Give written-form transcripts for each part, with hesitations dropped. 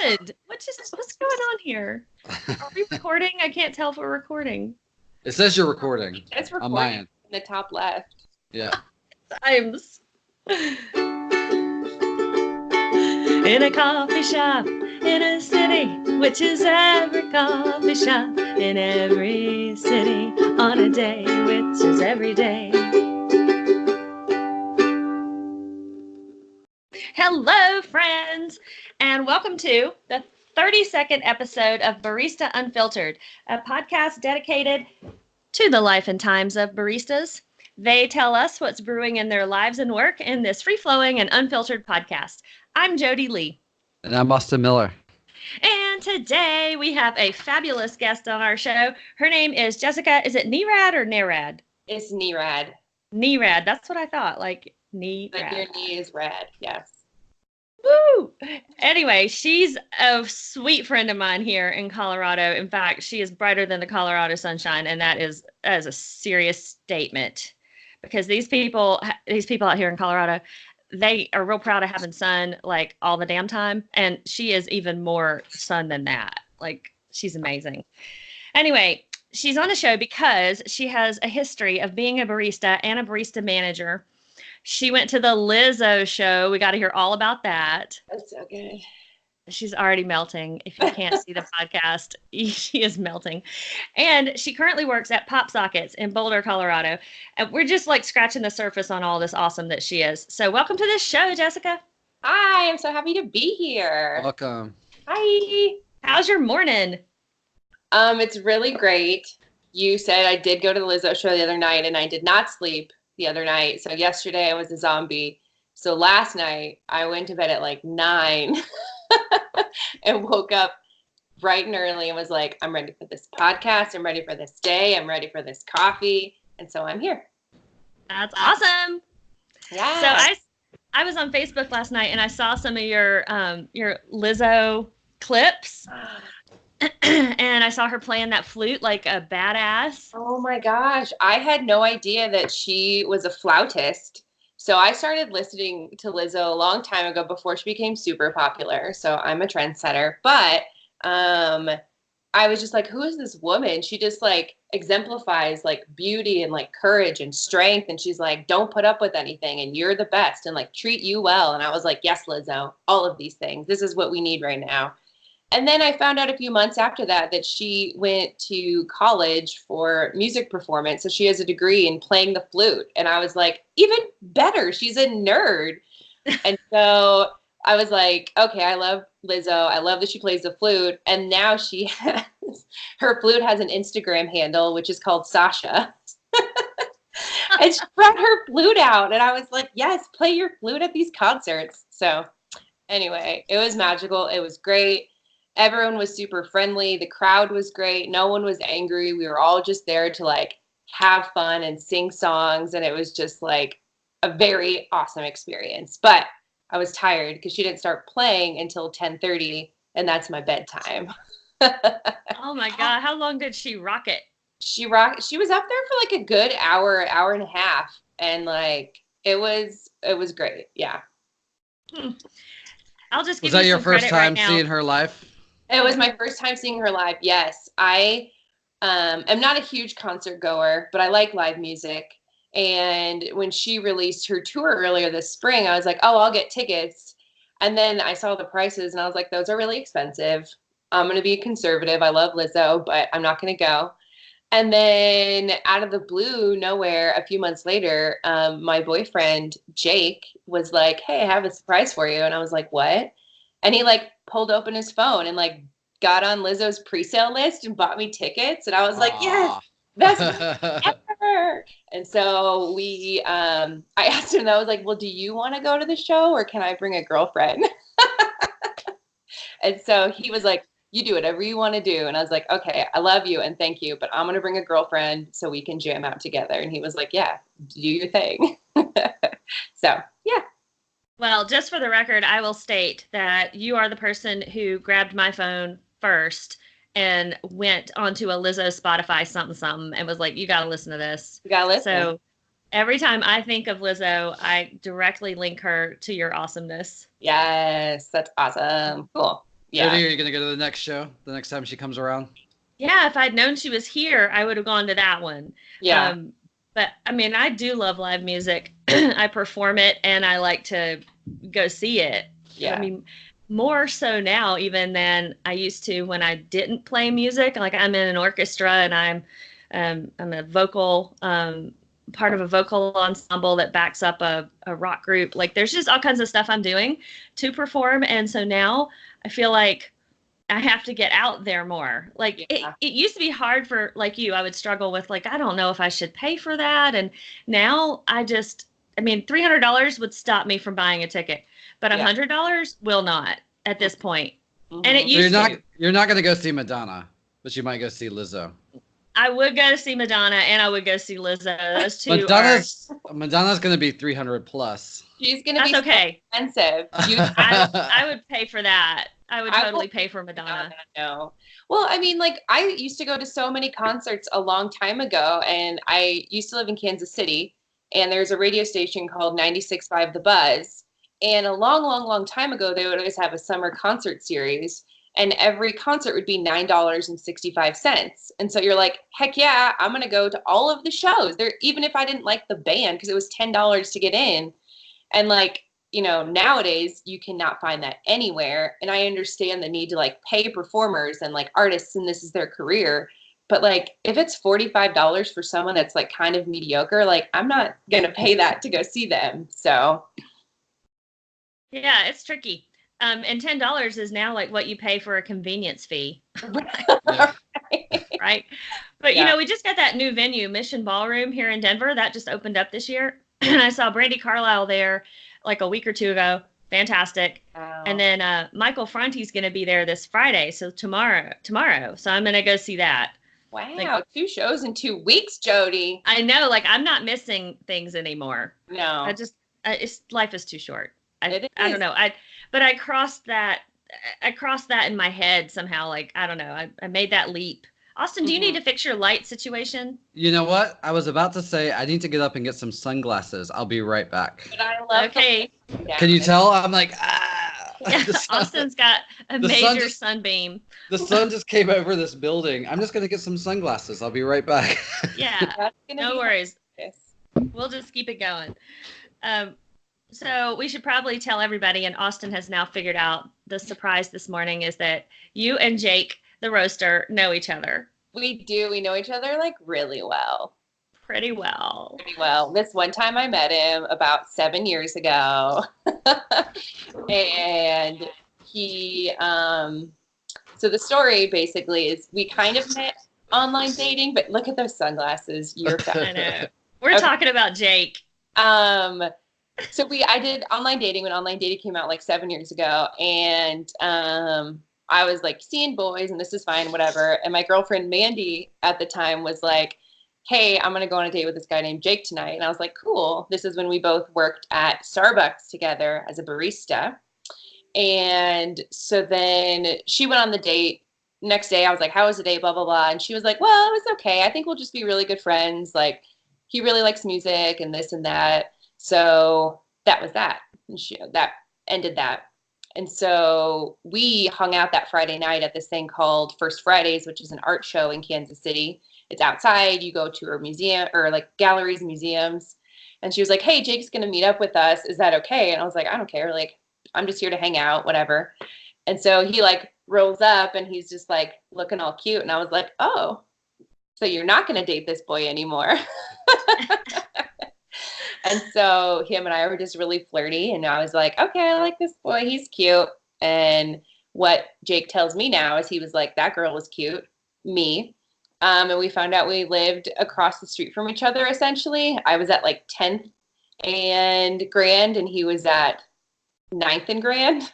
happened? What's going on here? Are we recording? I can't tell if we're recording. It says you're recording. It's recording on my end. in the top left. Yeah. Times. In a coffee shop in a city, which is every coffee shop in every city on a day, which is every day. Hello, friends, and welcome to the 32nd episode of Barista Unfiltered, a podcast dedicated to the life and times of baristas. They tell us what's brewing in their lives and work in this free-flowing and unfiltered podcast. I'm Jodie Lee. And I'm Austin Miller. And today we have a fabulous guest on our show. Her name is Jessica. Is it Nerad or Nerad? It's Nerad. Nerad. That's what I thought. Like Nerad. Like your knee is rad. Yes. Woo! Anyway, she's a sweet friend of mine here in Colorado. In fact, she is brighter than the Colorado sunshine, and that is a serious statement because these people out here in Colorado, they are real proud of having sun like all the damn time, and she is even more sun than that. Like, she's amazing. Anyway, she's on the show because she has a history of being a barista and a barista manager. She went to the LIZZO show. We got to hear all about that. That's so good. She's already melting. If you can't see the podcast, she is melting. And she currently works at Popsockets in Boulder, Colorado. And we're just like scratching the surface on all this awesome that she is. So welcome to this show, Jessica. Hi, I'm so happy to be here. Welcome. Hi. How's your morning? It's really great. You said I did go to the LIZZO show the other night, and I did not sleep the other night. So yesterday I was a zombie. So last night I went to bed at like 9 and woke up bright and early and was like, I'm ready for this podcast. I'm ready for this day. I'm ready for this coffee. And so I'm here. That's awesome. Yeah. So I was on Facebook last night and I saw some of your LIZZO clips. And I saw her playing that flute like a badass. Oh my gosh. I had no idea that she was a flautist. So I started listening to LIZZO a long time ago before she became super popular. So I'm a trendsetter. But I was just like, who is this woman? She just like exemplifies like beauty and like courage and strength. And she's like, don't put up with anything and you're the best and like treat you well. And I was like, yes, LIZZO, all of these things. This is what we need right now. And then I found out a few months after that she went to college for music performance. So she has a degree in playing the flute. And I was like, even better, she's a nerd. And so I was like, okay, I love LIZZO. I love that she plays the flute. And now her flute has an Instagram handle, which is called Sasha. And she brought her flute out. And I was like, yes, play your flute at these concerts. So anyway, it was magical. It was great. Everyone was super friendly. The crowd was great. No one was angry. We were all just there to like have fun and sing songs. And it was just like a very awesome experience. But I was tired because she didn't start playing until 10:30, and that's my bedtime. Oh my God. How long did she rock it? She was up there for like a good hour and a half. And like, it was great. Yeah. I'll just give Was that you your some first credit right time now. seeing her live? It was my first time seeing her live. Yes. I am not a huge concert goer, but I like live music. And when she released her tour earlier this spring, I was like, oh, I'll get tickets. And then I saw the prices and I was like, those are really expensive. I'm going to be conservative. I love LIZZO, but I'm not going to go. And then out of the blue, nowhere, a few months later, my boyfriend, Jake, was like, hey, I have a surprise for you. And I was like, what? And he like pulled open his phone and like got on LIZZO's pre-sale list and bought me tickets. And I was like, yes, best ever. And so I asked him, I was like, well, do you want to go to the show or can I bring a girlfriend? And so he was like, you do whatever you want to do. And I was like, okay, I love you and thank you, but I'm going to bring a girlfriend so we can jam out together. And he was like, yeah, do your thing. So, yeah. Well, just for the record, I will state that you are the person who grabbed my phone first and went onto a LIZZO Spotify something and was like, you got to listen to this. You got to listen. So every time I think of LIZZO, I directly link her to your awesomeness. Yes, that's awesome. Cool. Yeah. Jodie, are you gonna go to the next show the next time she comes around? Yeah, if I'd known she was here, I would have gone to that one. Yeah. But I mean, I do love live music. I perform it and I like to go see it. Yeah. I mean, more so now even than I used to when I didn't play music. Like I'm in an orchestra and I'm a vocal part of a vocal ensemble that backs up a rock group. Like there's just all kinds of stuff I'm doing to perform, and so now I feel like I have to get out there more. Like it used to be hard for like you. I would struggle with like, I don't know if I should pay for that. And now I mean, $300 would stop me from buying a ticket, but $100 will not at this point. Mm-hmm. And it used to. You're not going to go see Madonna, but you might go see Lizzo. I would go see Madonna and I would go see Lizzo. Those two Madonna's going to be 300 plus. She's going to be okay. expensive. I would pay for that. I would totally pay for Madonna. No. Well, I mean, like, I used to go to so many concerts a long time ago, and I used to live in Kansas City, and there's a radio station called 96.5 The Buzz, and a long, long, long time ago, they would always have a summer concert series, and every concert would be $9.65. And so you're like, heck yeah, I'm going to go to all of the shows there, even if I didn't like the band, because it was $10 to get in. And like, you know, nowadays you cannot find that anywhere. And I understand the need to like pay performers and like artists, and this is their career. But like, if it's $45 for someone that's like kind of mediocre, like I'm not going to pay that to go see them. So. Yeah, it's tricky. And $10 is now like what you pay for a convenience fee. Right. But, you know, we just got that new venue, Mission Ballroom here in Denver. That just opened up this year. And I saw Brandy Carlisle there like a week or two ago. Fantastic. Wow. And then Michael Franti's going to be there this Friday. So tomorrow. So I'm going to go see that. Wow. Like, 2 shows in 2 weeks, Jodie. I know. Like, I'm not missing things anymore. No. Life is too short. I don't know. But I crossed that in my head somehow. Like, I don't know. I made that leap. Austin, do you need to fix your light situation? You know what? I was about to say I need to get up and get some sunglasses. I'll be right back. But I love. Okay. Can you tell? I'm like, ah. Yeah, Austin's got a major sunbeam. The sun just came over this building. I'm just going to get some sunglasses. I'll be right back. Yeah, no worries. We'll just keep it going. So we should probably tell everybody, and Austin has now figured out the surprise this morning is that you and Jake, the roaster, know each other. We do. We know each other like really well. Pretty well. This one time I met him about 7 years ago. And he, so the story basically is we kind of met online dating, but look at those sunglasses. You're I know. We're talking about Jake. So I did online dating when online dating came out like 7 years ago. And, I was like seeing boys and this is fine, whatever. And my girlfriend, Mandy, at the time was like, hey, I'm going to go on a date with this guy named Jake tonight. And I was like, cool. This is when we both worked at Starbucks together as a barista. And so then she went on the date. Next day, I was like, how was the date? Blah, blah, blah. And she was like, well, it was okay. I think we'll just be really good friends. Like, he really likes music and this and that. So that was that. And that ended that. And so we hung out that Friday night at this thing called First Fridays, which is an art show in Kansas City. It's outside. You go to a museum or like galleries and museums. And she was like, hey, Jake's going to meet up with us. Is that okay? And I was like, I don't care. Like, I'm just here to hang out, whatever. And so he like rolls up and he's just like looking all cute. And I was like, oh, so you're not going to date this boy anymore. And so him and I were just really flirty. And I was like, okay, I like this boy. He's cute. And what Jake tells me now is he was like, that girl was cute. Me. And we found out we lived across the street from each other, essentially. I was at like 10th and Grand, and he was at 9th and Grand.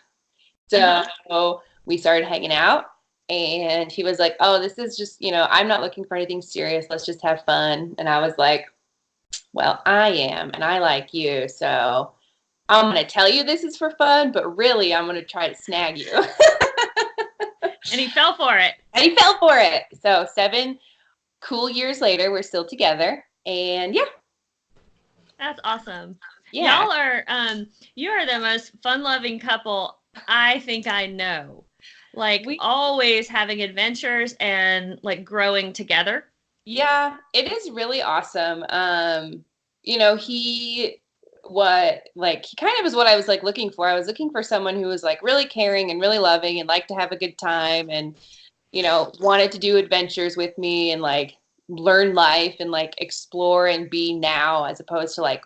So we started hanging out. And he was like, oh, this is just, I'm not looking for anything serious. Let's just have fun. And I was like, well, I am, and I like you, so I'm going to tell you this is for fun, but really I'm going to try to snag you. And he fell for it. So 7 cool years later, we're still together, and yeah. That's awesome. Yeah. Y'all are, you are the most fun-loving couple I think I know. like We always having adventures and like growing together. Yeah, it is really awesome. He kind of is what I was like looking for. I was looking for someone who was like really caring and really loving and liked to have a good time and, wanted to do adventures with me and like learn life and like explore and be now as opposed to like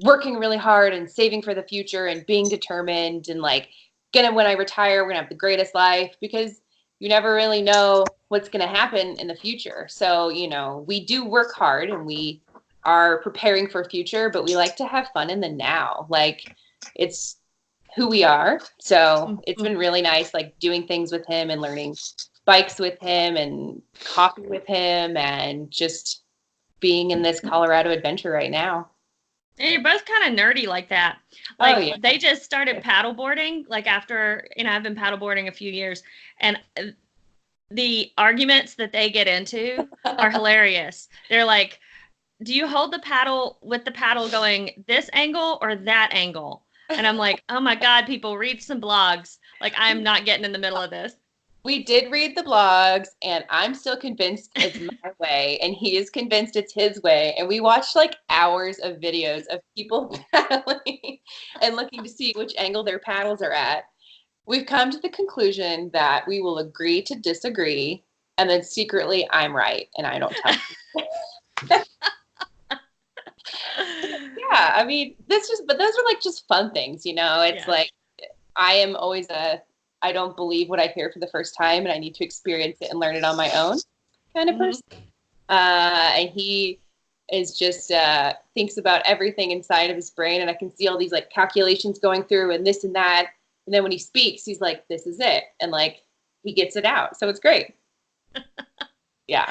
working really hard and saving for the future and being determined and like when I retire, we're gonna have the greatest life because you never really know what's gonna happen in the future. So, we do work hard and we are preparing for future, but we like to have fun in the now. Like it's who we are. So it's been really nice like doing things with him and learning bikes with him and coffee with him and just being in this Colorado adventure right now. And you're both kind of nerdy like that. Oh Like yeah. they just started paddleboarding, like after, I've been paddleboarding a few years, and the arguments that they get into are hilarious. They're like, do you hold the paddle with the paddle going this angle or that angle? And I'm like, oh my God, people read some blogs. Like I'm not getting in the middle of this. We did read the blogs, and I'm still convinced it's my way, and he is convinced it's his way. And we watched like hours of videos of people paddling and looking to see which angle their paddles are at. We've come to the conclusion that we will agree to disagree, and then secretly I'm right, and I don't tell you. Yeah, I mean, but those are like just fun things, It's like I am always I don't believe what I hear for the first time, and I need to experience it and learn it on my own kind of person. And he is just thinks about everything inside of his brain, and I can see all these like calculations going through and this and that. And then when he speaks, he's like, "This is it," and like he gets it out. So it's great. Yeah.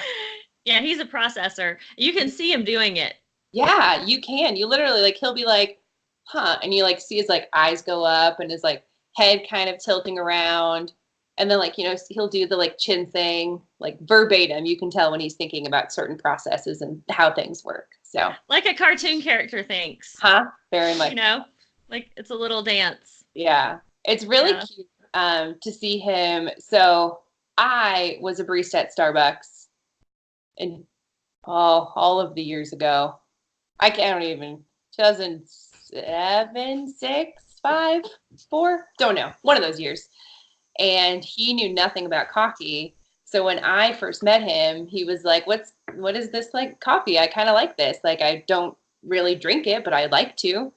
Yeah, he's a processor. You can see him doing it. Yeah, you can. You literally like he'll be like, "Huh," and you like see his like eyes go up and his like head kind of tilting around. And then like, he'll do the like chin thing, like verbatim. You can tell when he's thinking about certain processes and how things work. So like a cartoon character thinks. Very much. Like it's a little dance. Yeah. It's really cute to see him. So I was a barista at Starbucks and all of the years ago. I don't even 2007, 6, 5, 4, don't know. One of those years. And he knew nothing about coffee. So when I first met him, he was like, what is this like coffee? I kind of like this. Like I don't really drink it, but I like to.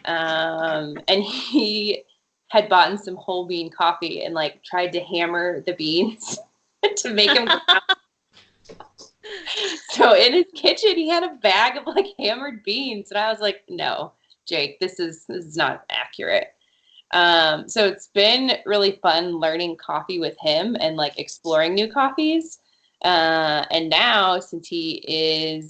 And he had bought some whole bean coffee and like tried to hammer the beans to make them go out. So in his kitchen, he had a bag of like hammered beans. And I was like, no, Jake, this is not accurate. So it's been really fun learning coffee with him and like exploring new coffees. And now since he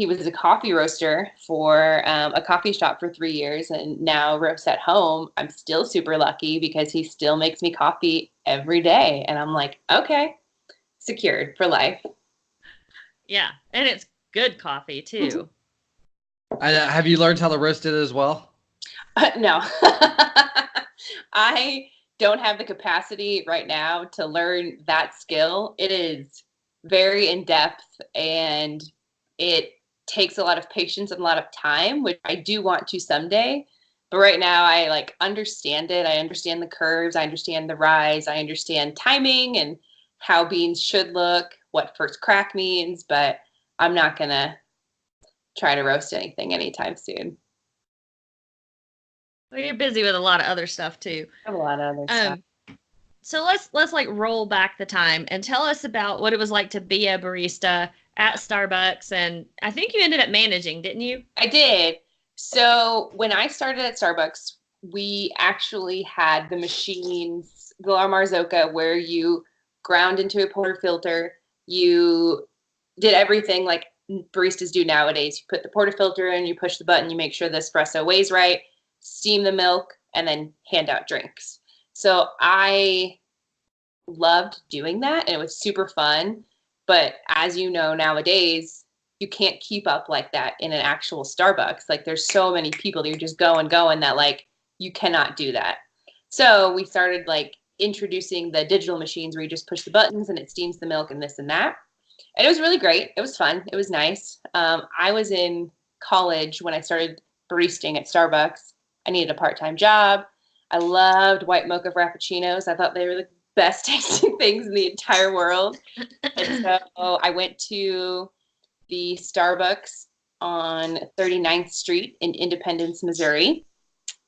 was a coffee roaster for a coffee shop for 3 years and now roasts at home, I'm still super lucky because he still makes me coffee every day. And I'm like, okay, secured for life. Yeah. And it's good coffee too. Have you learned how to roast it as well? No. I don't have the capacity right now to learn that skill. It is very in-depth and it takes a lot of patience and a lot of time, which I do want to someday. But right now I like understand it. I understand the curves. I understand the rise. I understand timing and how beans should look, what first crack means, but I'm not going to try to roast anything anytime soon. Well, you're busy with a lot of other stuff too. I have a lot of other stuff. So let's like roll back the time and tell us about what it was like to be a barista at Starbucks. And I think you ended up managing, didn't you? I did. So when I started at Starbucks, we actually had the machines, the La Marzocca, where you ground into a portafilter. You did everything like baristas do nowadays. You put the portafilter in, you push the button, you make sure the espresso weighs right, steam the milk, and then hand out drinks. So I loved doing that, and it was super fun. But as you know, nowadays, you can't keep up like that in an actual Starbucks. Like there's so many people that you're just going that like you cannot do that. So we started like introducing the digital machines where you just push the buttons and it steams the milk and this and that. And it was really great. It was fun. It was nice. I was in college when I started baristing at Starbucks. I needed a part-time job. I loved white mocha frappuccinos. I thought they were the best tasting things in the entire world. And so I went to the Starbucks on 39th Street in Independence, Missouri.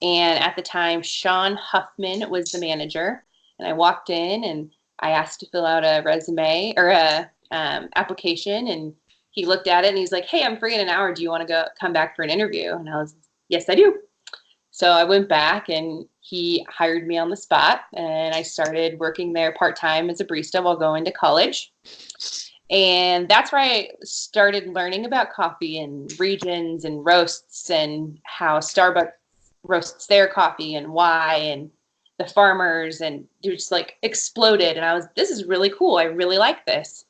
And at the time, Sean Huffman was the manager. And I walked in and I asked to fill out a resume or a application, and he looked at it and he's like, "Hey, I'm free in an hour. Do you want to come back for an interview?" And I was, "Yes, I do." So I went back and he hired me on the spot, and I started working there part-time as a barista while going to college. And that's where I started learning about coffee and regions and roasts and how Starbucks roasts their coffee and why, and the farmers, and it just like exploded. And I was, this is really cool. I really like this.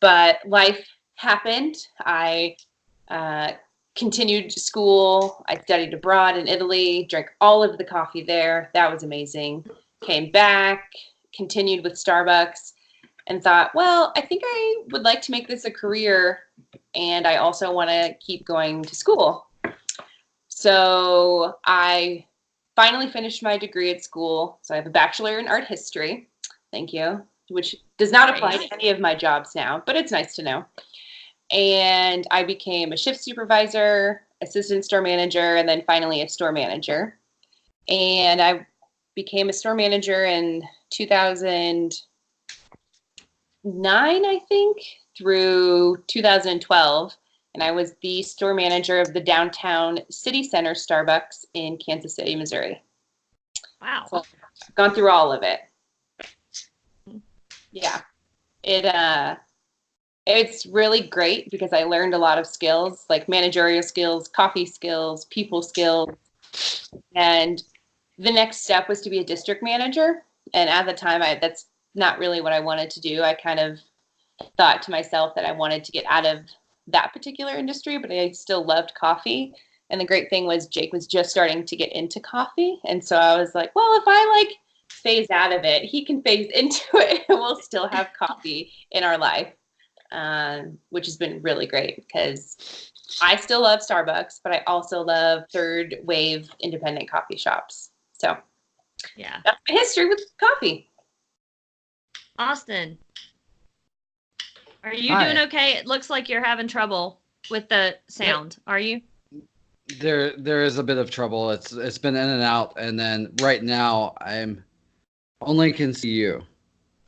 But life happened. I continued school. I studied abroad in Italy, drank all of the coffee there. That was amazing. Came back, continued with Starbucks, and thought, well, I think I would like to make this a career, and I also want to keep going to school. So I finally finished my degree at school. So I have a bachelor in art history. Thank you. Which does not apply to any of my jobs now, but it's nice to know. And I became a shift supervisor, assistant store manager, and then finally a store manager. And I became a store manager in 2009, I think, through 2012. And I was the store manager of the downtown city center Starbucks in Kansas City, Missouri. Wow. So I've gone through all of it. Yeah, it's really great because I learned a lot of skills, like managerial skills, coffee skills, people skills. And the next step was to be a district manager. And at the time, that's not really what I wanted to do. I kind of thought to myself that I wanted to get out of that particular industry, but I still loved coffee. And the great thing was Jake was just starting to get into coffee. And so I was like, well, if I phase out of it, he can phase into it, and we'll still have coffee in our life, which has been really great because I still love Starbucks, but I also love third wave independent coffee shops. So yeah, that's my history with coffee. Austin, are you Hi. doing okay? It looks like you're having trouble with the sound. Are you? There is a bit of trouble. It's been in and out, and then right now I'm only can see you.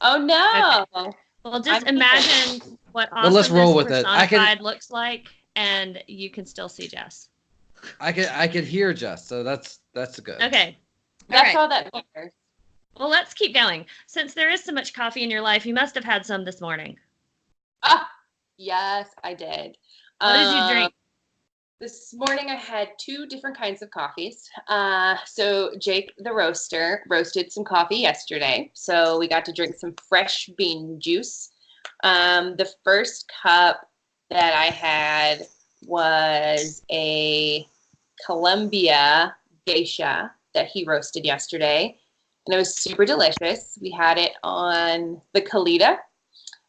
Oh no. Okay. Well, just imagine what Well, let's Austin roll with it. personified looks like, and you can still see Jess. I can hear Jess, so that's good. Okay. That's all that matters. Well, let's keep going. Since there is so much coffee in your life, you must have had some this morning. Yes, I did. What did you drink? This morning I had 2 different kinds of coffees. So Jake, the roaster, roasted some coffee yesterday. So we got to drink some fresh bean juice. The first cup that I had was a Columbia geisha that he roasted yesterday. And it was super delicious. We had it on the Kalita.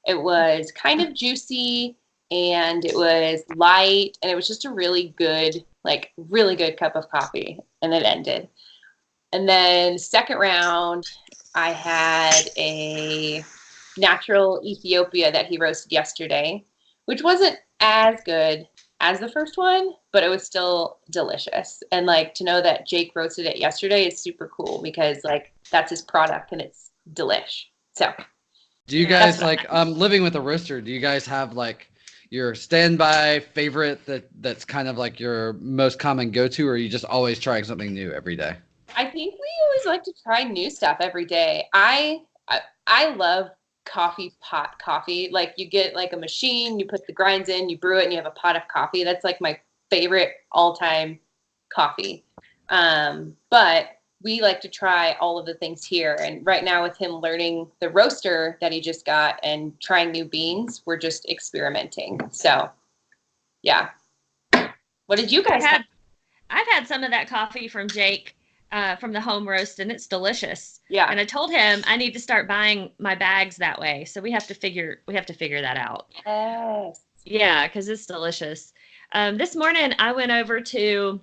It was kind of juicy, and it was light, and it was just a really good cup of coffee, and it ended. And then second round, I had a natural Ethiopia that he roasted yesterday, which wasn't as good as the first one, but it was still delicious. And to know that Jake roasted it yesterday is super cool because that's his product and it's delish. So do you guys living with a roaster, do you guys have your standby favorite that's kind of your most common go-to, or are you just always trying something new every day? I think we always like to try new stuff every day. I love pot coffee. You get a machine, you put the grinds in, you brew it, and you have a pot of coffee. That's my favorite all-time coffee. But we like to try all of the things here. And right now with him learning the roaster that he just got and trying new beans, we're just experimenting. So, yeah. What did you guys have? I've had some of that coffee from Jake. from the home roast, and it's delicious. Yeah. And I told him I need to start buying my bags that way. So we have to figure that out. Yes. Yeah, because it's delicious. This morning I went over to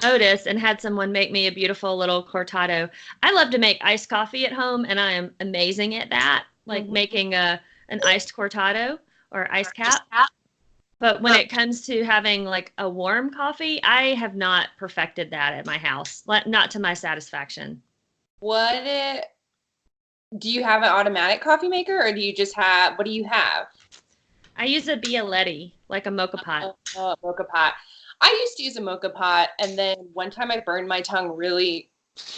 Otis and had someone make me a beautiful little cortado. I love to make iced coffee at home, and I am amazing at that, like making an iced cortado or iced cap. But when it comes to having like a warm coffee, I have not perfected that at my house, not to my satisfaction. Do you have an automatic coffee maker, or do you just have, what do you have? I use a Bialetti, like a mocha pot. Mocha pot. I used to use a mocha pot, and then one time I burned my tongue really,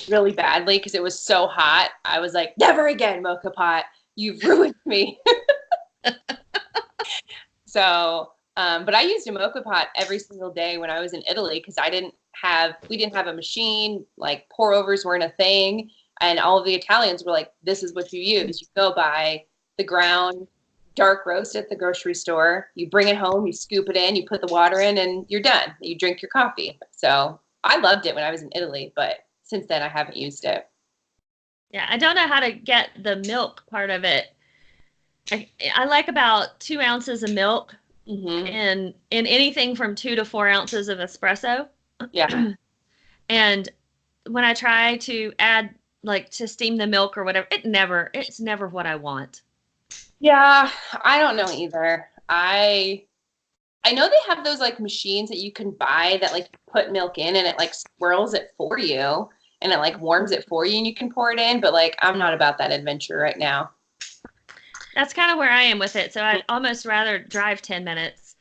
really badly because it was so hot. I was like, never again, mocha pot. You've ruined me. So, but I used a mocha pot every single day when I was in Italy because we didn't have a machine, like pour overs weren't a thing. And all of the Italians were like, this is what you use. You go buy the ground dark roast at the grocery store. You bring it home, you scoop it in, you put the water in, and you're done. You drink your coffee. So I loved it when I was in Italy, but since then I haven't used it. Yeah, I don't know how to get the milk part of it. I like about 2 ounces of milk in anything from 2 to 4 ounces of espresso. Yeah. And when I try to add, like, to steam the milk or whatever, it's never what I want. Yeah, I don't know either. I know they have those like machines that you can buy that like put milk in and it like swirls it for you and it like warms it for you and you can pour it in, but like I'm not about that adventure right now. That's kind of where I am with it. So I'd almost rather drive 10 minutes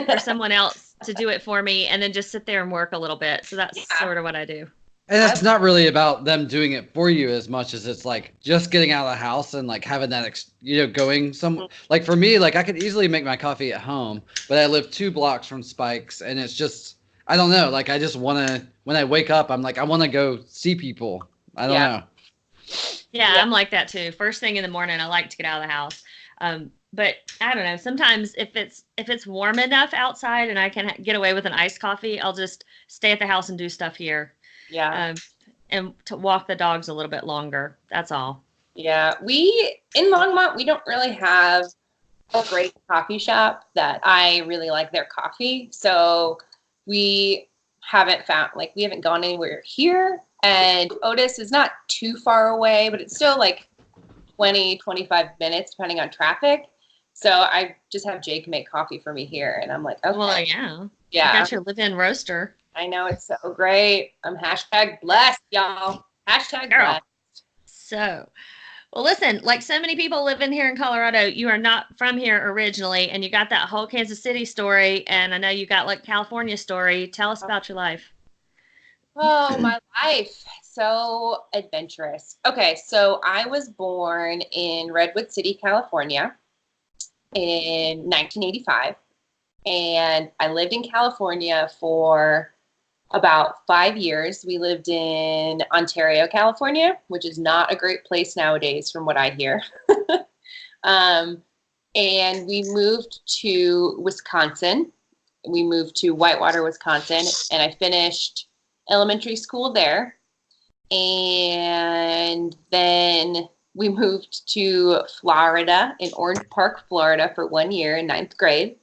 for someone else to do it for me and then just sit there and work a little bit. So that's sort of what I do. And it's not really about them doing it for you as much as it's like just getting out of the house and like having that, going some, like for me, like I could easily make my coffee at home, but I live 2 blocks from Spike's and it's just, I don't know. Like I just want to, when I wake up, I'm like, I want to go see people. I don't know. Yeah, I'm like that too. First thing in the morning, I like to get out of the house. But I don't know. Sometimes if it's warm enough outside and I can get away with an iced coffee, I'll just stay at the house and do stuff here. Yeah. And to walk the dogs a little bit longer. That's all. Yeah. In Longmont, we don't really have a great coffee shop that I really like their coffee. So we haven't gone anywhere here. And Otis is not too far away, but it's still like 20, 25 minutes depending on traffic. So I just have Jake make coffee for me here. And I'm like, okay. Well, yeah. Yeah. You got your live-in roaster. I know, it's so great. I'm #blessed, y'all. #blessed. So, well, listen, like so many people living here in Colorado, you are not from here originally, and you got that whole Kansas City story, and I know you got like California story. Tell us about your life. Oh, my life. So adventurous. Okay, so I was born in Redwood City, California in 1985, and I lived in California for about 5 years. We lived in Ontario, California, which is not a great place nowadays from what I hear. And we moved to Wisconsin. We moved to Whitewater, Wisconsin, and I finished elementary school there. And then we moved to Florida, in Orange Park, Florida for 1 year in 9th grade.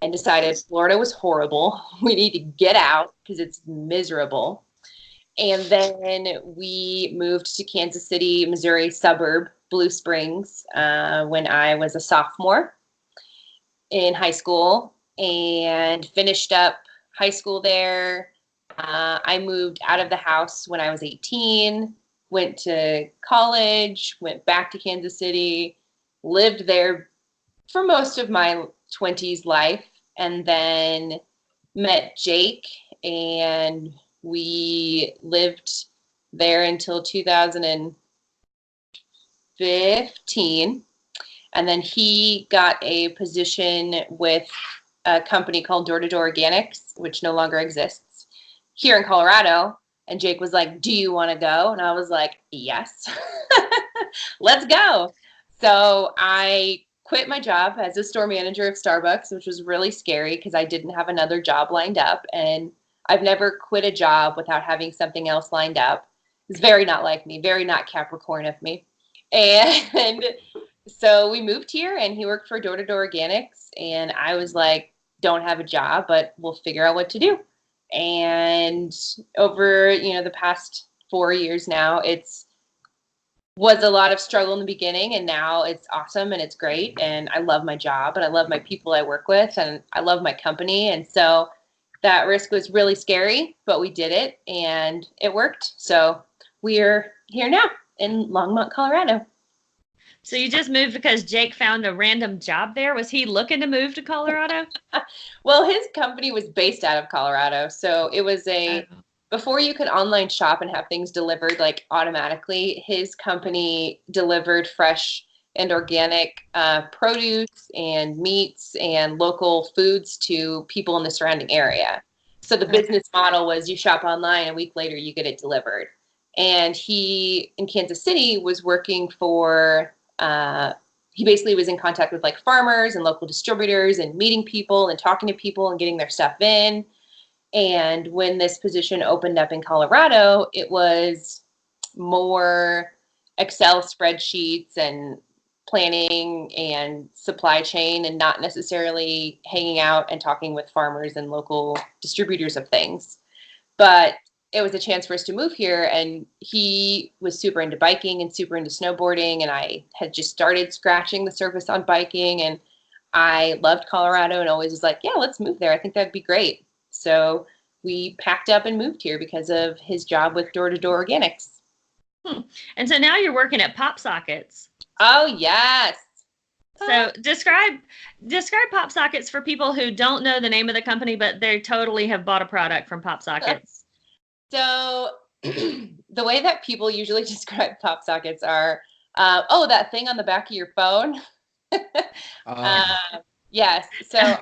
And decided Florida was horrible. We need to get out because it's miserable. And then we moved to Kansas City, Missouri suburb, Blue Springs, when I was a sophomore in high school and finished up high school there. I moved out of the house when I was 18, went to college, went back to Kansas City, lived there for most of my 20s life, and then met Jake, and we lived there until 2015, and then he got a position with a company called Door to Door Organics, which no longer exists, here in Colorado. And Jake was like, do you want to go? And I was like, yes. Let's go. So I quit my job as a store manager of Starbucks, which was really scary because I didn't have another job lined up. And I've never quit a job without having something else lined up. It's very not like me, very not Capricorn of me. And so we moved here, and he worked for Door to Door Organics, and I was like, don't have a job, but we'll figure out what to do. And over, the past 4 years now, was a lot of struggle in the beginning, and now it's awesome and it's great, and I love my job and I love my people I work with, and I love my company. And so that risk was really scary, but we did it and it worked. So we're here now in Longmont, Colorado. So you just moved because Jake found a random job there? Was he looking to move to Colorado? Well, his company was based out of Colorado, so it was before you could online shop and have things delivered like automatically, his company delivered fresh and organic produce and meats and local foods to people in the surrounding area. So the business model was you shop online, a week later you get it delivered. And he, in Kansas City, was working for, he basically was in contact with like farmers and local distributors and meeting people and talking to people and getting their stuff in. And when this position opened up in Colorado, it was more Excel spreadsheets and planning and supply chain, and not necessarily hanging out and talking with farmers and local distributors of things. But it was a chance for us to move here, and he was super into biking and super into snowboarding, and I had just started scratching the surface on biking, and I loved Colorado and always was like, yeah, let's move there. I think that'd be great. So we packed up and moved here because of his job with Door to Door Organics. And so now you're working at Popsockets. Oh, yes. So describe Popsockets for people who don't know the name of the company, but they totally have bought a product from Popsockets. So the way that people usually describe Popsockets are, that thing on the back of your phone. Yes. So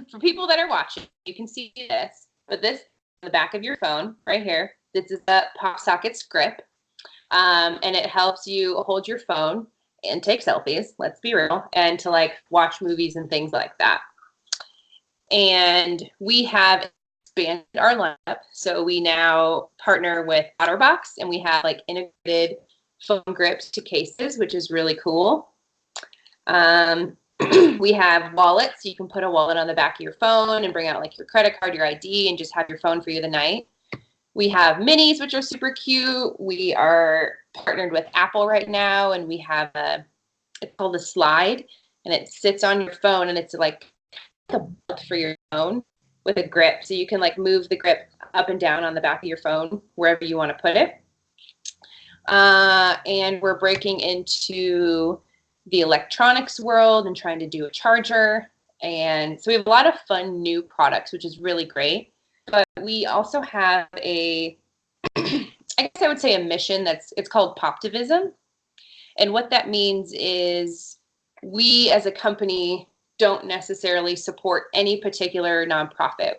for people that are watching, you can see this, but this on the back of your phone right here, this is the Popsockets grip. And it helps you hold your phone and take selfies, let's be real, and to like watch movies and things like that. And we have expanded our lineup. So we now partner with OtterBox, and we have like integrated phone grips to cases, which is really cool. We have wallets. So you can put a wallet on the back of your phone and bring out like your credit card, your ID, and just have your phone for you the night. We have minis, which are super cute. We are partnered with Apple right now, and we have it's called a slide, and it sits on your phone, and it's like a belt for your phone with a grip. So you can like move the grip up and down on the back of your phone, wherever you want to put it. And we're breaking into the electronics world and trying to do a charger. And so we have a lot of fun new products, which is really great. But we also have I guess I would say a mission it's called Poptivism. And what that means is we as a company don't necessarily support any particular nonprofit,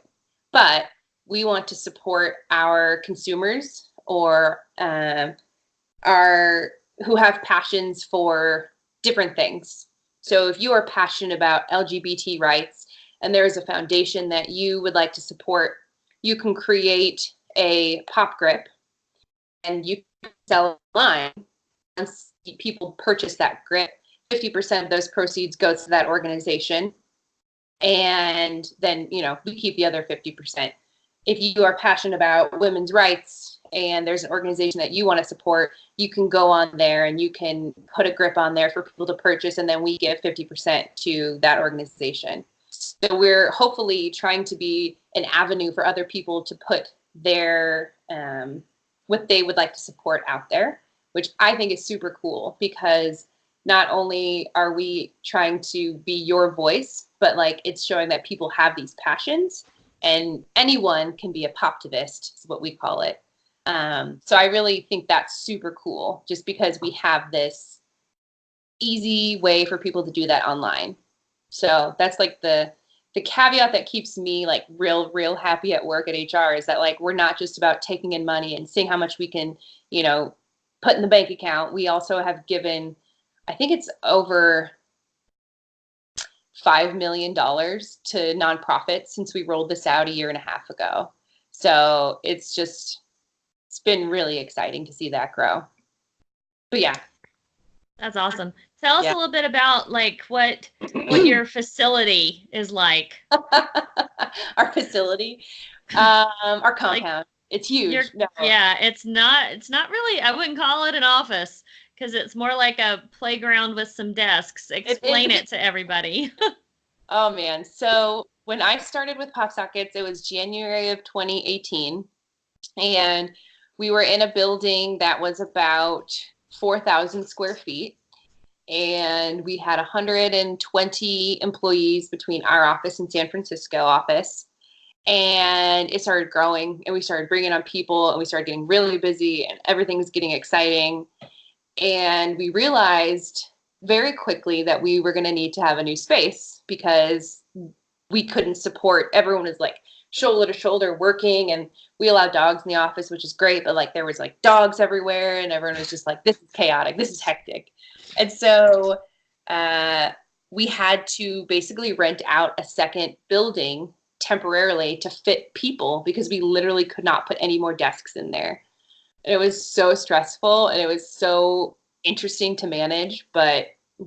but we want to support our consumers or who have passions for different things. So if you are passionate about LGBT rights and there is a foundation that you would like to support, you can create a pop grip and you can sell online. Once people purchase that grip, 50% of those proceeds goes to that organization. And then, we keep the other 50%. If you are passionate about women's rights and there's an organization that you want to support, you can go on there and you can put a grip on there for people to purchase, and then we give 50% to that organization. So we're hopefully trying to be an avenue for other people to put their what they would like to support out there, which I think is super cool, because not only are we trying to be your voice, but like it's showing that people have these passions, and anyone can be a poptivist is what we call it. So I really think that's super cool, just because we have this easy way for people to do that online. So that's like the caveat that keeps me like real happy at work at HR, is that like we're not just about taking in money and seeing how much we can, put in the bank account. We also have given, I think it's over $5 million to nonprofits since we rolled this out a year and a half ago. So it's been really exciting to see that grow. But yeah. That's awesome. Tell us Yeah. a little bit about like what your facility is like. Our facility, our compound. Like, it's huge. No. Yeah, it's not really, I wouldn't call it an office because it's more like a playground with some desks. Explain it to everybody. Oh man. So when I started with Popsockets, it was January of 2018. And we were in a building that was about 4,000 square feet. And we had 120 employees between our office and San Francisco office. And it started growing, and we started bringing on people, and we started getting really busy, and everything was getting exciting. And we realized very quickly that we were going to need to have a new space because we couldn't support, everyone was like shoulder to shoulder working, and we allowed dogs in the office, which is great, but like there was like dogs everywhere, and everyone was just like, this is chaotic, this is hectic. And so we had to basically rent out a second building temporarily to fit people because we literally could not put any more desks in there. And it was so stressful, and it was so interesting to manage. But so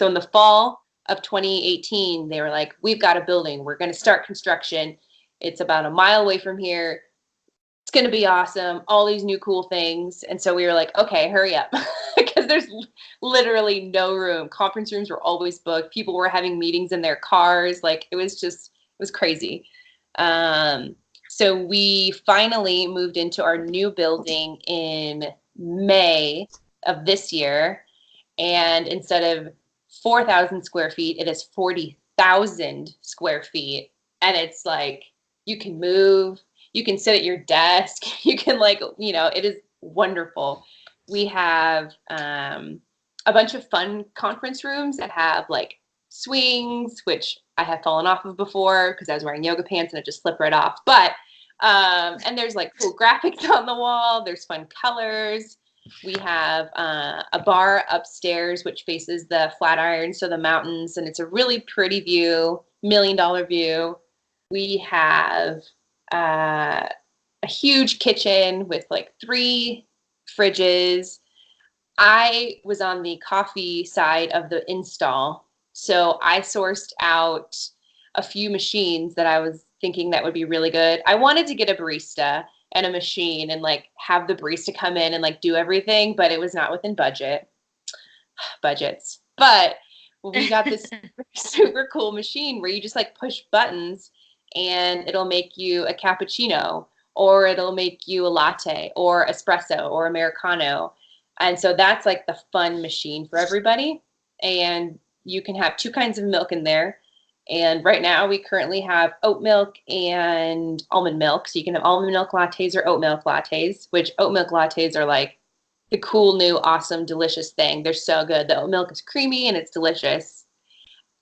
in the fall of 2018, they were like, we've got a building. We're going to start construction. It's about a mile away from here. It's going to be awesome. All these new cool things. And so we were like, okay, hurry up. Because there's literally no room. Conference rooms were always booked. People were having meetings in their cars. Like it was crazy. So we finally moved into our new building in May of this year. And instead of 4,000 square feet, it is 40,000 square feet. And it's like, you can move, you can sit at your desk, you can it is wonderful. We have a bunch of fun conference rooms that have like swings, which I have fallen off of before because I was wearing yoga pants and it just slipped right off. But, and there's like cool graphics on the wall. There's fun colors. We have a bar upstairs, which faces the Flatiron, so the mountains, and it's a really pretty view, $1 million view. We have a huge kitchen with like 3 fridges. I was on the coffee side of the install, so I sourced out a few machines that I was thinking that would be really good. I wanted to get a barista and a machine and like have the barista come in and like do everything, but it was not within budgets. But we got this super cool machine where you just like push buttons and it'll make you a cappuccino, or it'll make you a latte or espresso or Americano. And so that's like the fun machine for everybody. And you can have 2 kinds of milk in there. And right now we currently have oat milk and almond milk. So you can have almond milk lattes or oat milk lattes, which oat milk lattes are like the cool, new, awesome, delicious thing. They're so good. The oat milk is creamy and it's delicious.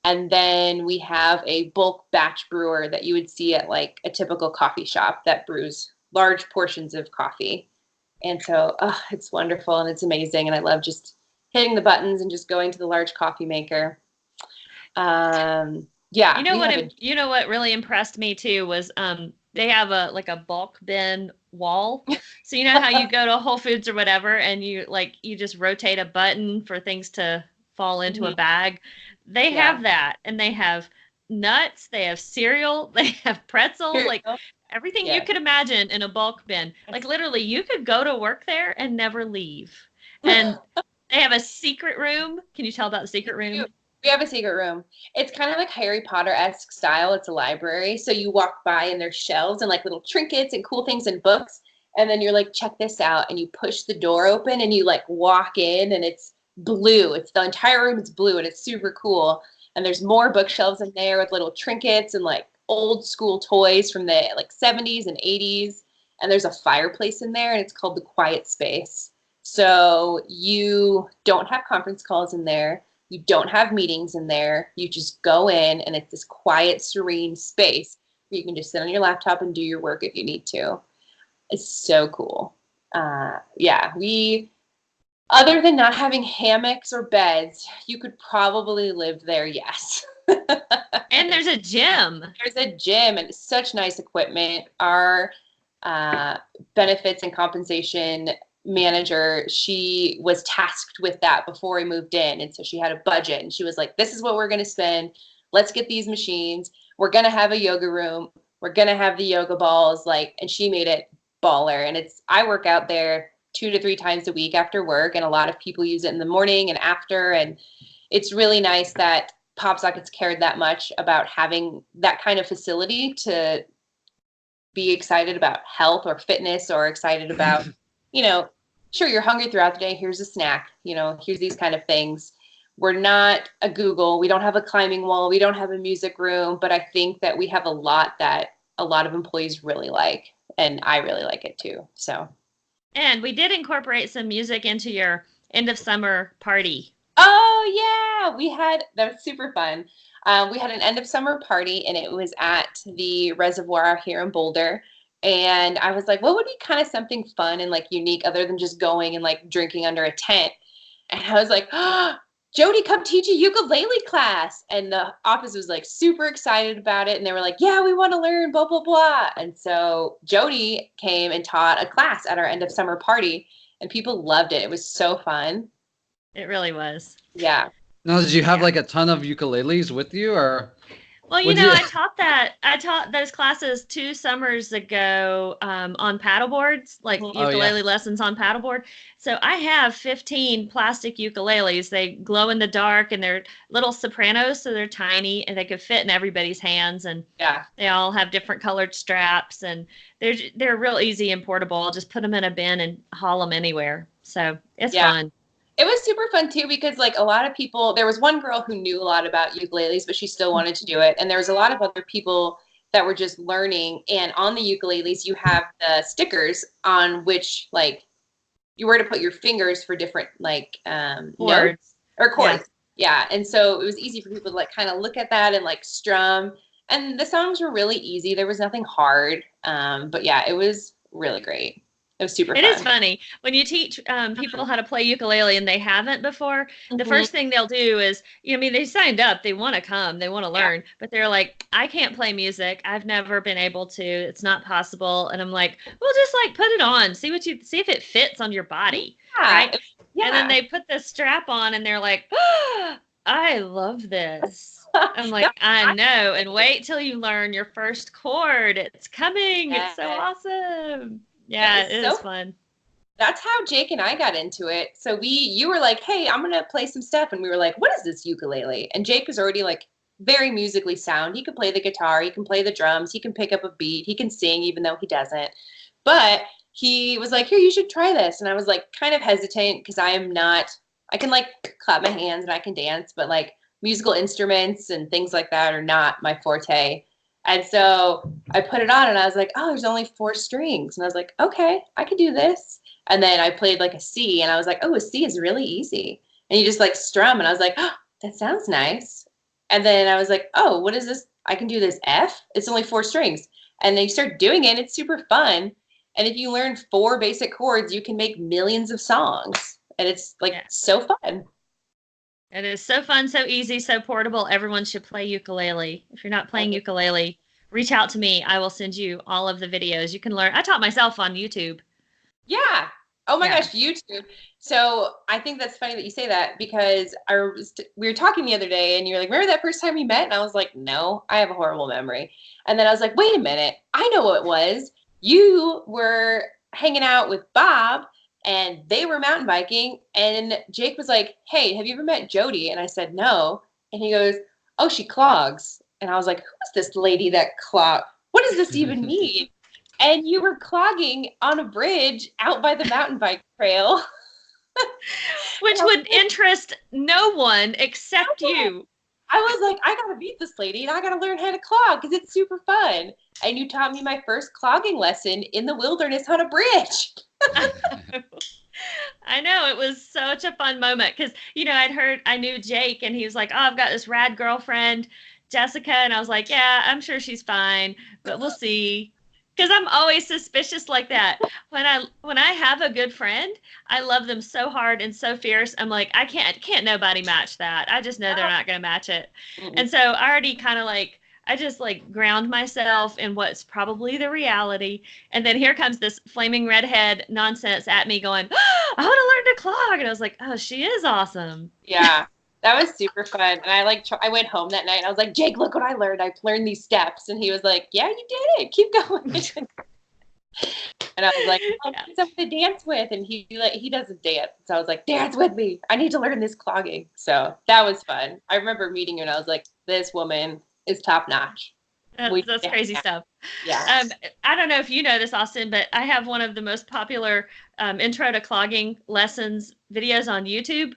And then we have a bulk batch brewer that you would see at like a typical coffee shop that brews large portions of coffee. And so it's wonderful and it's amazing. And I love just hitting the buttons and just going to the large coffee maker. Yeah. You know what really impressed me too was they have a bulk bin wall. So you know how you go to Whole Foods or whatever and you just rotate a button for things to fall into a bag. They have that, and they have nuts, they have cereal, they have pretzel, like everything you could imagine in a bulk bin. Like literally you could go to work there and never leave. And they have a secret room. Can you tell about the secret room? We have a secret room. It's kind of like Harry Potter-esque style. It's a library. So you walk by and there's shelves and like little trinkets and cool things and books. And then you're like, check this out. And you push the door open and you like walk in and it's blue. It's the entire room is blue and it's super cool. And there's more bookshelves in there with little trinkets and like old school toys from the like 70s and 80s. And there's a fireplace in there and it's called the Quiet Space. So you don't have conference calls in there. You don't have meetings in there. You just go in and it's this quiet, serene space where you can just sit on your laptop and do your work if you need to. It's so cool. Other than not having hammocks or beds, you could probably live there, yes. And there's a gym. There's a gym and such nice equipment. Our benefits and compensation manager, she was tasked with that before we moved in. And so she had a budget and she was like, this is what we're going to spend. Let's get these machines. We're going to have a yoga room. We're going to have the yoga balls. And she made it baller. And I work out there 2 to 3 times a week after work. And a lot of people use it in the morning and after. And it's really nice that Popsockets cared that much about having that kind of facility to be excited about health or fitness or excited about, sure, you're hungry throughout the day. Here's a snack, here's these kind of things. We're not a Google. We don't have a climbing wall. We don't have a music room, but I think that we have a lot that a lot of employees really like, and I really like it too. So. And we did incorporate some music into your end of summer party. Oh yeah, that was super fun. We had an end of summer party and it was at the reservoir here in Boulder. And I was like, what would be kind of something fun and unique other than just going and drinking under a tent? And I was like, oh, Jodie, come teach a ukulele class. And the office was super excited about it. And they were like, yeah, we want to learn, blah, blah, blah. And so Jodie came and taught a class at our end of summer party and people loved it. It was so fun. It really was. Yeah. Now, did you have a ton of ukuleles with you, or? Well, I taught those classes 2 summers ago on paddleboards, ukulele lessons on paddleboard. So I have 15 plastic ukuleles. They glow in the dark and they're little sopranos, so they're tiny and they could fit in everybody's hands. And they all have different colored straps and they're real easy and portable. I'll just put them in a bin and haul them anywhere. So it's fun. It was super fun too because a lot of people, there was one girl who knew a lot about ukuleles, but she still wanted to do it. And there was a lot of other people that were just learning. And on the ukuleles, you have the stickers on which you were to put your fingers for different notes or chords. Yeah. And so it was easy for people to kind of look at that and strum. And the songs were really easy. There was nothing hard. But yeah, it was really great. It was super fun. It is funny when you teach people how to play ukulele and they haven't before. The first thing they'll do is, they signed up, they want to come, they want to learn, but they're like, I can't play music. I've never been able to. It's not possible. And I'm like, well, just put it on, see if it fits on your body, right? Yeah. And then they put the strap on and they're like, oh, I love this. I'm like, I know. And wait till you learn your first chord. It's coming. It's so awesome. Yeah, it is fun. That's how Jake and I got into it. So you were like, hey, I'm going to play some stuff. And we were like, what is this ukulele? And Jake was already very musically sound. He can play the guitar. He can play the drums. He can pick up a beat. He can sing, even though he doesn't. But he was like, here, you should try this. And I was kind of hesitant because I can clap my hands and I can dance, but musical instruments and things like that are not my forte. And so I put it on and I was like, oh, there's only 4 strings. And I was like, okay, I could do this. And then I played a C and I was like, oh, a C is really easy. And you just strum. And I was like, oh, that sounds nice. And then I was like, oh, what is this? I can do this F. It's only 4 strings. And then you start doing it. It's super fun. And if you learn 4 basic chords, you can make millions of songs. And it's so fun. It is so fun, so easy, so portable. Everyone should play ukulele. If you're not playing ukulele, reach out to me. I will send you all of the videos. You can learn. I taught myself on YouTube. Yeah. Oh my gosh, YouTube. So I think that's funny that you say that because we were talking the other day and you were like, remember that first time we met? And I was like, no, I have a horrible memory. And then I was like, wait a minute. I know what it was. You were hanging out with Bob and they were mountain biking. And Jake was like, hey, have you ever met Jodie? And I said, no. And he goes, oh, she clogs. And I was like, who is this lady that clog? What does this even mean? And you were clogging on a bridge out by the mountain bike trail. Which would interest no one except you. I was like, I got to beat this lady and I got to learn how to clog because it's super fun. And you taught me my first clogging lesson in the wilderness on a bridge. I know. It was such a fun moment because, I knew Jake and he was like, oh, I've got this rad girlfriend, Jessica. And I was like, yeah, I'm sure she's fine, but we'll see. Because I'm always suspicious like that. When I have a good friend, I love them so hard and so fierce. I'm like, can't nobody match that. I just know they're not going to match it. Mm-hmm. And so I already kind of I just like ground myself in what's probably the reality. And then here comes this flaming redhead nonsense at me going, oh, I want to learn to clog. And I was like, oh, she is awesome. Yeah. That was super fun. And I went home that night and I was like, Jake, look what I learned. I've learned these steps. And he was like, yeah, you did it. Keep going. And I was like, oh, Yeah. need someone to dance with. And he doesn't dance. So I was like, dance with me. I need to learn this clogging. So that was fun. I remember meeting her and I was like, this woman is top notch. That's crazy stuff. Yeah. I don't know if you know this, Austin, but I have one of the most popular intro to clogging lessons videos on YouTube.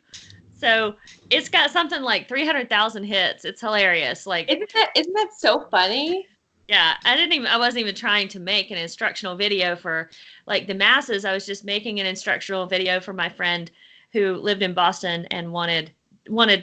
So it's got something like 300,000 hits. It's hilarious. Like, isn't that so funny? Yeah, I wasn't even trying to make an instructional video for like the masses. I was just making an instructional video for my friend who lived in Boston and wanted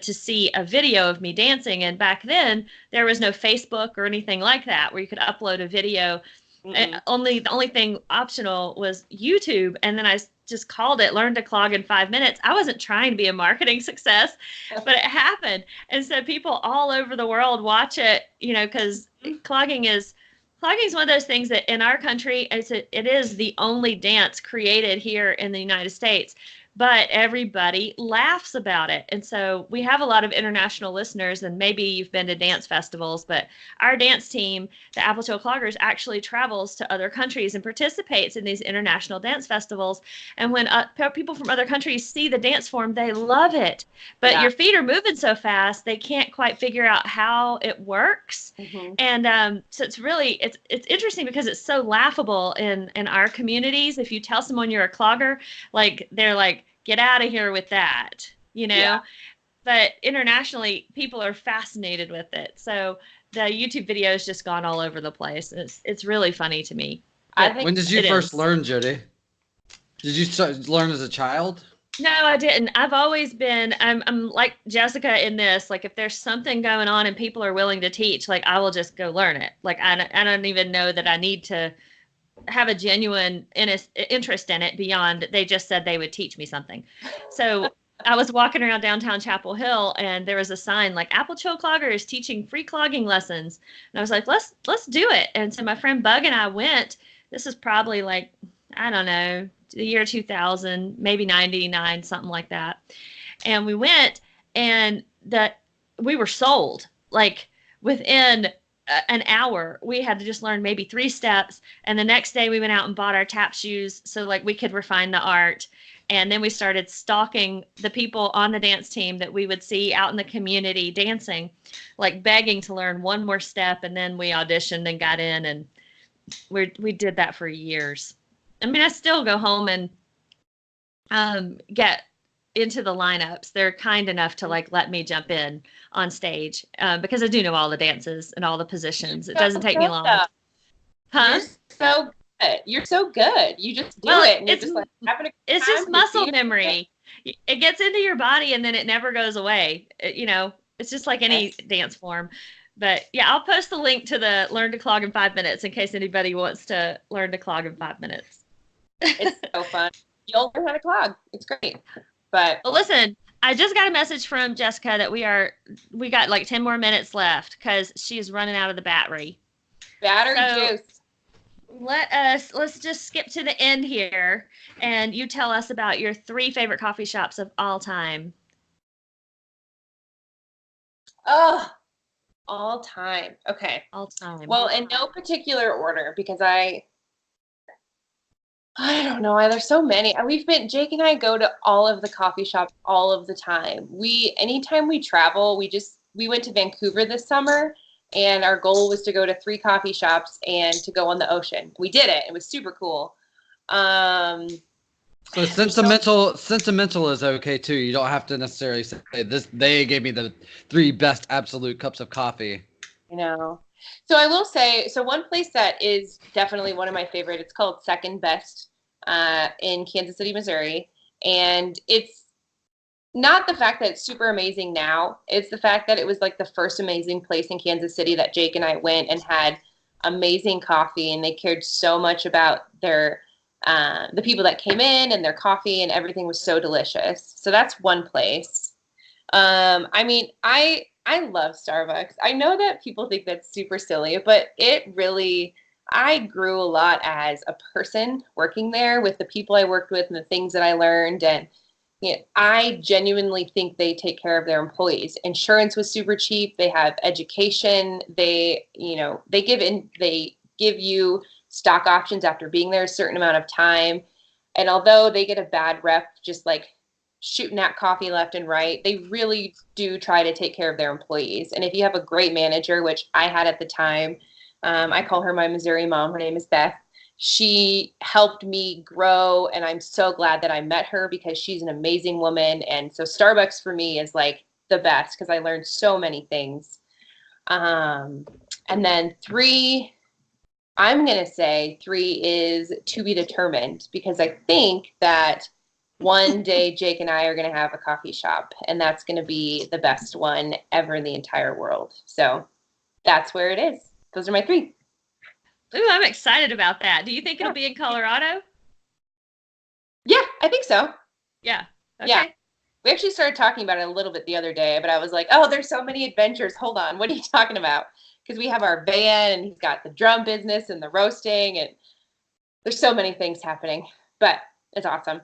to see a video of me dancing. And back then there was no Facebook or anything like that where you could upload a video. The only thing optional was YouTube. And then I just called it Learn to Clog in 5 minutes. I wasn't trying to be a marketing success, but it happened. And so people all over the world watch it, because clogging is one of those things that in our country, it is the only dance created here in the United States. But everybody laughs about it. And so we have a lot of international listeners, and maybe you've been to dance festivals, but our dance team, the Applechill Cloggers, actually travels to other countries and participates in these international dance festivals. And when people from other countries see the dance form, they love it. But your feet are moving so fast, they can't quite figure out how it works. And so it's interesting because it's so laughable in our communities. If you tell someone you're a clogger, like they're like, get out of here with that, Yeah. But internationally, people are fascinated with it. So the YouTube video has just gone all over the place. It's really funny to me. When did you first learn, Jodie? Did you learn as a child? No, I didn't. I've always been, I'm like Jessica in this, like if there's something going on and people are willing to teach, like I will just go learn it. Like I don't even know that I need to have a genuine interest in it beyond they just said they would teach me something. So I was walking around downtown Chapel Hill and there was a sign like Applechill Clogger is teaching free clogging lessons. And I was like, let's do it. And so my friend Bug and I went. This is probably like, I don't know, the year 2000, maybe 99, something like that. And we went and we were sold like within an hour. We had to just learn maybe 3 steps. And the next day we went out and bought our tap shoes so like we could refine the art. And then we started stalking the people on the dance team that we would see out in the community dancing, like begging to learn one more step. And then we auditioned and got in, and we did that for years. I mean, I still go home and get into the lineups. They're kind enough to like let me jump in on stage because I do know all the dances and all the positions. It doesn't take me long. Huh? You're so good. You just do it. And It's just like having a good it's time just with muscle you. memory. It gets into your body and then it never goes away. It's just like any dance form. But yeah, I'll post the link to the Learn to Clog in 5 minutes in case anybody wants to learn to clog in 5 minutes. It's so fun. You'll learn how to clog. It's great. But well, listen, I just got a message from Jessica that we got like 10 more minutes left because she is running out of the battery. Juice. Let's just skip to the end here, and you tell us about your 3 favorite coffee shops of all time. Oh, all time. Okay. All time. Well, in no particular order because I don't know. There's so many. Jake and I go to all of the coffee shops all of the time. Anytime we travel, we went to Vancouver this summer and our goal was to go to 3 coffee shops and to go on the ocean. We did it. It was super cool. So sentimental is okay too. You don't have to necessarily say this. They gave me the 3 best absolute cups of coffee. So I will say, one place that is definitely one of my favorite, it's called Second Best in Kansas City, Missouri. And it's not the fact that it's super amazing now. It's the fact that it was like the first amazing place in Kansas City that Jake and I went and had amazing coffee. And they cared so much about the people that came in and their coffee, and everything was so delicious. So that's one place. I love Starbucks. I know that people think that's super silly, but I grew a lot as a person working there with the people I worked with and the things that I learned. And I genuinely think they take care of their employees. Insurance was super cheap. They have education. They give you stock options after being there a certain amount of time. And although they get a bad rep, just like shooting at coffee left and right, they really do try to take care of their employees. And if you have a great manager, which I had at the time, I call her my Missouri mom. Her name is Beth. She helped me grow, and I'm so glad that I met her because she's an amazing woman. And so Starbucks for me is like the best because I learned so many things. And then 3, I'm going to say 3 is to be determined because I think that one day Jake and I are going to have a coffee shop, and that's going to be the best one ever in the entire world. So that's where it is. Those are my 3. Ooh, I'm excited about that. Do you think it'll be in Colorado? Yeah, I think so. Yeah. Okay. Yeah. We actually started talking about it a little bit the other day, but I was like, oh, there's so many adventures. Hold on. What are you talking about? Because we have our van, and he's got the drum business and the roasting, and there's so many things happening, but it's awesome.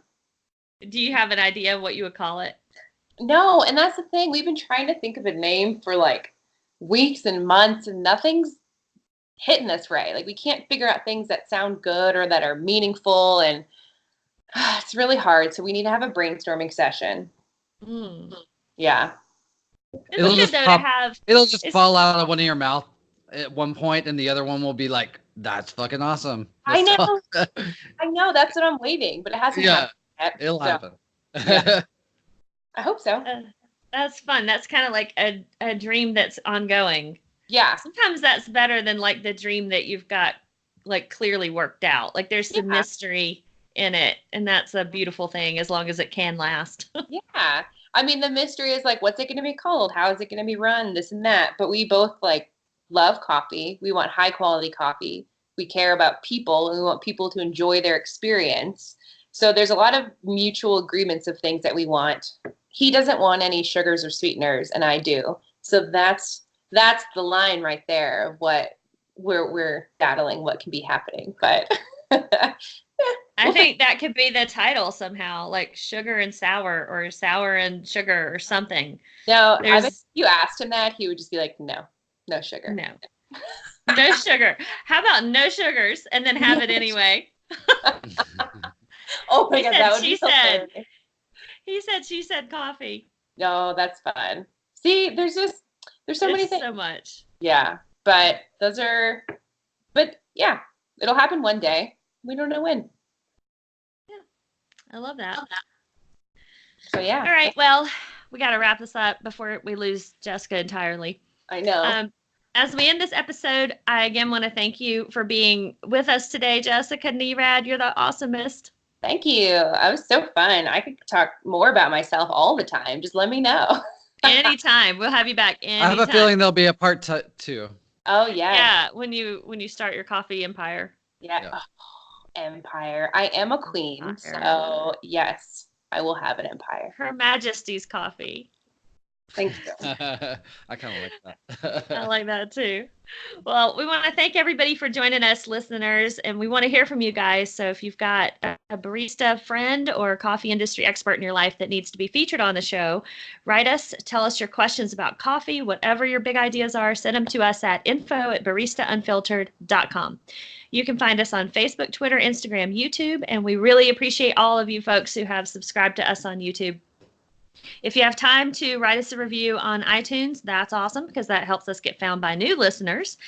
Do you have an idea of what you would call it? No, and that's the thing. We've been trying to think of a name for like weeks and months, and nothing's hitting us right. Like we can't figure out things that sound good or that are meaningful, and it's really hard. So we need to have a brainstorming session. Yeah. It'll just fall out of one of your mouth at one point, and the other one will be like, "That's fucking awesome." I know. I know. That's what I'm waiting, but it hasn't happened yet. It'll happen. Yeah. I hope so. That's fun. That's kind of like a dream that's ongoing. Yeah. Sometimes that's better than like the dream that you've got like clearly worked out. Like there's some mystery in it, and that's a beautiful thing as long as it can last. Yeah. I mean, the mystery is like, what's it going to be called? How is it going to be run? This and that. But we both like love coffee. We want high quality coffee. We care about people, and we want people to enjoy their experience. So there's a lot of mutual agreements of things that we want. He doesn't want any sugars or sweeteners, and I do. So that's the line right there of what we're battling, what can be happening. But I think that could be the title somehow, like sugar and sour, or sour and sugar, or something. No, I bet if you asked him that, he would just be like, no sugar. No sugar. How about no sugars and then have it anyway? Oh my God, that would be so funny. He said, she said coffee. No, that's fun. See, there's so many things. So much. Yeah, but yeah, it'll happen one day. We don't know when. Yeah, I love that. So yeah. All right, well, we got to wrap this up before we lose Jessica entirely. I know. As we end this episode, I again want to thank you for being with us today, Jessica Nerad. You're the awesomest. Thank you. That was so fun. I could talk more about myself all the time. Just let me know. Anytime. We'll have you back anytime. I have a feeling there'll be a part 2. Oh, yeah. Yeah, when you start your coffee empire. Yeah. Oh, empire. I am a queen, so yes, I will have an empire. Her Majesty's coffee. Thank you. I kind of like that. I like that too. Well, we want to thank everybody for joining us, listeners, and we want to hear from you guys. So if you've got a barista friend or a coffee industry expert in your life that needs to be featured on the show, write us, tell us your questions about coffee, whatever your big ideas are, send them to us at info@baristaunfiltered.com. You can find us on Facebook, Twitter, Instagram, YouTube, and we really appreciate all of you folks who have subscribed to us on YouTube. If you have time to write us a review on iTunes, that's awesome because that helps us get found by new listeners.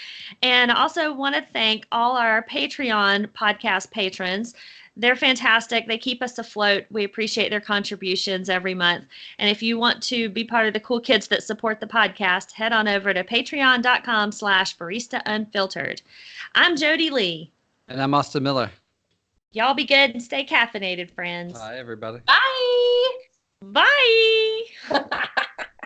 And I also want to thank all our Patreon podcast patrons. They're fantastic. They keep us afloat. We appreciate their contributions every month. And if you want to be part of the cool kids that support the podcast, head on over to patreon.com/baristaunfiltered. I'm Jodie Lee. And I'm Austin Miller. Y'all be good and stay caffeinated, friends. Bye, everybody. Bye. Bye.